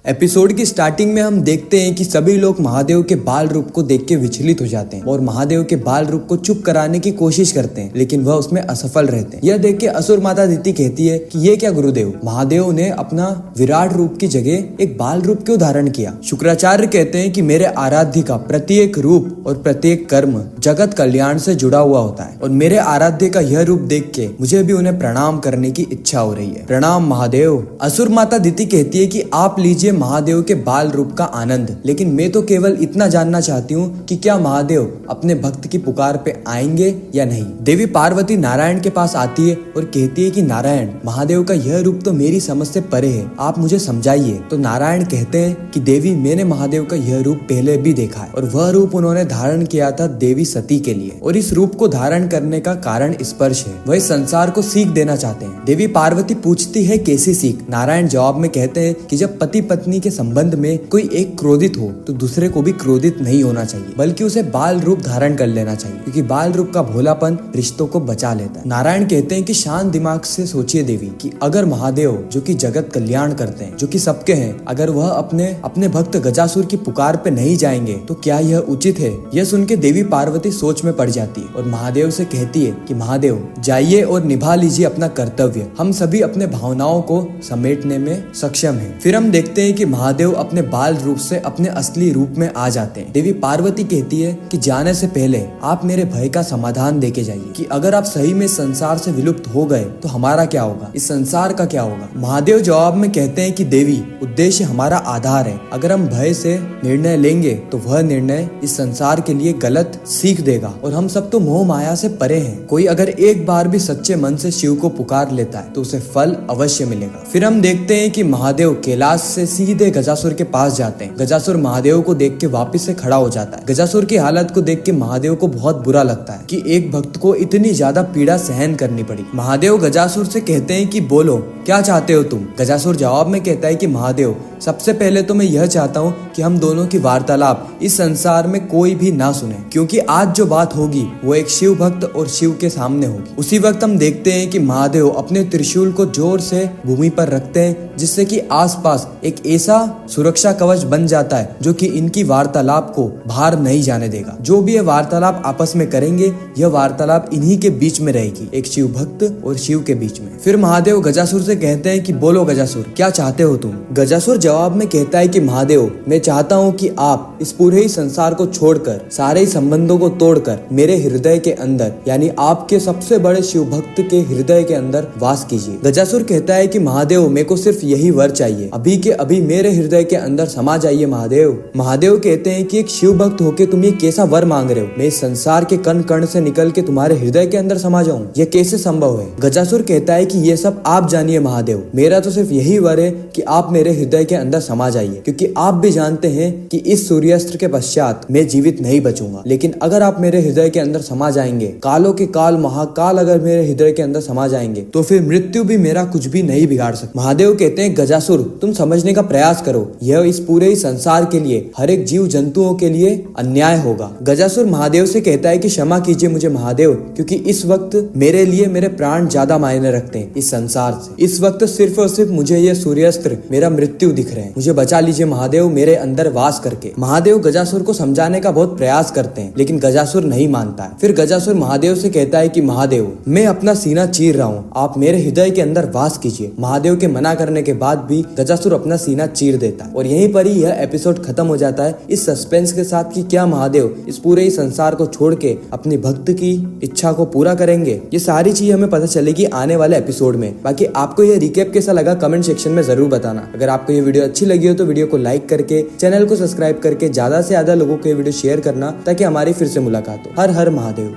Episode की starting में हम देखते हैं कि सभी लोग महादेव के बाल रूप को देख के विचलित हो जाते हैं और महादेव के बाल रूप को चुप कराने की कोशिश करते हैं, लेकिन वह उसमें असफल रहते हैं। यह देख के असुर माता दिति कहती है कि ये क्या गुरुदेव, महादेव ने अपना विराट रूप की जगह एक बाल रूप क्यों धारण किया। शुक्राचार्य कहते हैं कि मेरे आराध्य का प्रत्येक रूप और प्रत्येक कर्म जगत कल्याण से जुड़ा हुआ होता है और मेरे आराध्य का यह रूप देख के मुझे भी उन्हें प्रणाम करने की इच्छा हो रही है। प्रणाम महादेव। असुर माता दिति कहती है कि आप लीजिए महादेव के बाल रूप का आनंद, लेकिन मैं तो केवल इतना जानना चाहती हूँ कि क्या महादेव अपने भक्त की पुकार पे आएंगे या नहीं। देवी पार्वती नारायण के पास आती है और कहती है कि नारायण, महादेव का यह रूप तो मेरी समझ से परे है, आप मुझे समझाइए। तो नारायण कहते हैं कि देवी, मैंने महादेव का यह रूप पहले भी देखा है और वह रूप उन्होंने धारण किया था देवी सती के लिए, और इस रूप को धारण करने का कारण स्पर्श है। वह संसार को सीख देना चाहते हैं। देवी पार्वती पूछती है कैसी सीख। नारायण जवाब में कहते हैं कि जब पति पत्नी के संबंध में कोई एक क्रोधित हो तो दूसरे को भी क्रोधित नहीं होना चाहिए, बल्कि उसे बाल रूप धारण कर लेना चाहिए, क्योंकि बाल रूप का भोलापन रिश्तों को बचा लेता है। नारायण कहते हैं कि शांत दिमाग से सोचिए देवी कि अगर महादेव जो कि जगत कल्याण करते हैं, जो कि सबके हैं, अगर वह अपने भक्त गजासुर की पुकार पे नहीं जाएंगे तो क्या यह उचित है। यह सुन के देवी पार्वती सोच में पड़ जाती है और महादेव से कहती है कि महादेव जाइए और निभा लीजिए अपना कर्तव्य, हम सभी अपने भावनाओं को समेटने में सक्षम हैं। फिर हम देखते हैं कि महादेव अपने बाल रूप से अपने असली रूप में आ जाते हैं। देवी पार्वती कहती है कि जाने से पहले आप मेरे भय का समाधान देके जाइए कि अगर आप सही में संसार से विलुप्त हो गए तो हमारा क्या होगा, इस संसार का क्या होगा। महादेव जवाब में कहते हैं कि देवी, उद्देश्य हमारा आधार है, अगर हम भय से निर्णय लेंगे तो वह निर्णय इस संसार के लिए गलत सीख देगा और हम सब तो मोह माया से परे हैं। कोई अगर एक बार भी सच्चे मन से शिव को पुकार लेता है तो उसे फल अवश्य मिलेगा। फिर हम देखते हैं कि महादेव कैलाश से सीधे गजासुर के पास जाते हैं। गजासुर महादेव को देख के वापिस से खड़ा हो जाता है। गजासुर की हालत को देख के महादेव को बहुत बुरा लगता है कि एक भक्त को इतनी ज्यादा पीड़ा सहन करनी पड़ी। महादेव गजासुर से कहते हैं कि बोलो क्या चाहते हो तुम। गजासुर जवाब में कहता है कि महादेव, सबसे पहले तो मैं यह चाहता हूँ कि हम दोनों की वार्तालाप इस संसार में कोई भी ना सुने, क्योंकि आज जो बात होगी वो एक शिव भक्त और शिव के सामने होगी। उसी वक्त हम देखते हैं कि महादेव अपने त्रिशूल को जोर से भूमि पर रखते हैं, जिससे कि आसपास एक ऐसा सुरक्षा कवच बन जाता है जो कि इनकी वार्तालाप को बाहर नहीं जाने देगा। जो भी ये वार्तालाप आपस में करेंगे, यह वार्तालाप इन्हीं के बीच में रहेगी, एक शिव भक्त और शिव के बीच में। फिर महादेव गजासुर से कहते हैं कि बोलो गजासुर, क्या चाहते हो तुम। गजासुर जवाब में कहता है कि महादेव, मैं चाहता हूँ कि आप इस पूरे ही संसार को छोड़कर, सारे ही संबंधों को तोड़कर मेरे हृदय के अंदर, यानी आपके सबसे बड़े शिव भक्त के हृदय के अंदर वास कीजिए। गजासुर कहता है कि महादेव, मेरे को सिर्फ यही वर चाहिए, अभी के अभी मेरे हृदय के अंदर समा जाइए महादेव। महादेव कहते हैं कि एक शिव भक्त होके तुम ये कैसा वर मांग रहे हो, मैं इस संसार के कण कण से निकल के तुम्हारे हृदय के अंदर समा जाऊं, यह कैसे संभव है। गजासुर कहता है कि ये सब आप जानिए महादेव, मेरा तो सिर्फ यही वर है कि आप मेरे हृदय के अंदर समा जाइए, क्योंकि आप भी जानते हैं कि इस सूर्यास्त्र के पश्चात मैं जीवित नहीं बचूंगा, लेकिन अगर आप मेरे हृदय के अंदर समा जाएंगे, कालों के काल महाकाल अगर मेरे हृदय के अंदर समा जाएंगे, तो फिर मृत्यु भी मेरा कुछ भी नहीं बिगाड़ सकती। महादेव कहते हैं गजासुर, तुम समझने का प्रयास करो, यह इस पूरे ही संसार के लिए, हर एक जीव जंतुओं के लिए अन्याय होगा। गजासुर महादेव से कहता है कि क्षमा कीजिए मुझे महादेव, क्योंकि इस वक्त मेरे लिए मेरे प्राण ज्यादा मायने रखते हैं इस संसार से। इस वक्त सिर्फ और सिर्फ मुझे ये सूर्यास्त्र, मेरा मृत्यु दिख रहे हैं, मुझे बचा लीजिए महादेव मेरे अंदर वास करके। महादेव गजासुर को समझाने का बहुत प्रयास करते हैं, लेकिन गजासुर नहीं मानता है। फिर गजासुर महादेव से कहता है कि महादेव, मैं अपना सीना चीर रहा हूँ, आप मेरे हृदय के अंदर वास कीजिए। महादेव के मना करने के बाद भी गजासुर अपना सीना चीर देता है और यहीं पर ही यह एपिसोड खत्म हो जाता है, इस सस्पेंस के साथ कि क्या महादेव इस पूरे ही संसार को छोड़ के अपनी भक्त की इच्छा को पूरा करेंगे। ये सारी चीज हमें पता चलेगी आने वाले एपिसोड में। बाकी आपको ये रिकैप कैसा लगा कमेंट सेक्शन में जरूर बताना। अगर आपको ये वीडियो अच्छी लगी हो तो वीडियो को लाइक करके, चैनल को सब्सक्राइब करके ज्यादा से ज्यादा लोगों को ये वीडियो शेयर करना, ताकि हमारी फिर से मुलाकात हो। हर हर महादेव।